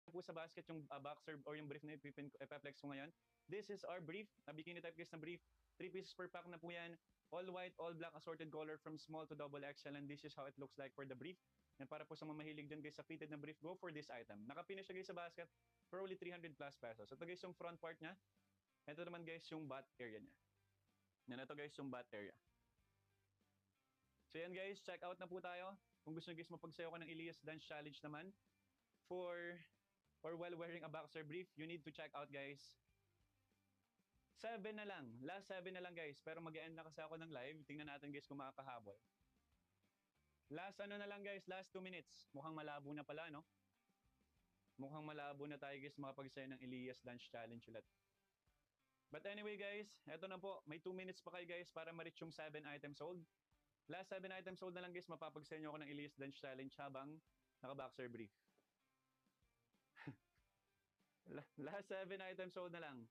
po sa basket yung boxer or yung brief na ipiplex ko ngayon. This is our brief, na bikini type guys na brief. 3 pieces per pack na po yan. All white, all black, assorted color from small to double XL, and this is how it looks like for the brief. And para po sa mga mahilig dyan guys sa fitted na brief, go for this item. Naka-finish na guys sa basket for only 300 plus pesos. Ito guys yung front part niya. Ito naman guys yung butt area niya. Yan, ito guys yung butt area. So yan guys, check out na po tayo. Kung gusto nyo guys mapagsayo ka ng Elias Dance Challenge naman, or while wearing a boxer brief, you need to check out guys. 7 na lang. Last 7 na lang guys. Pero mag-end na kasi ako ng live. Tingnan natin guys kung makakahabol. Last ano na lang guys. Last 2 minutes. Mukhang malabo na pala, no? Mukhang malabo na tayo guys makapagsayo ng Elias Dance Challenge ulit. But anyway guys, eto na po. May 2 minutes pa kayo guys para ma-reach yung 7 items sold. Last 7 items sold na lang guys. Mapapagsayo nyo ako ng Elias Dance Challenge habang naka-boxer brief. Last 7 items sold na lang.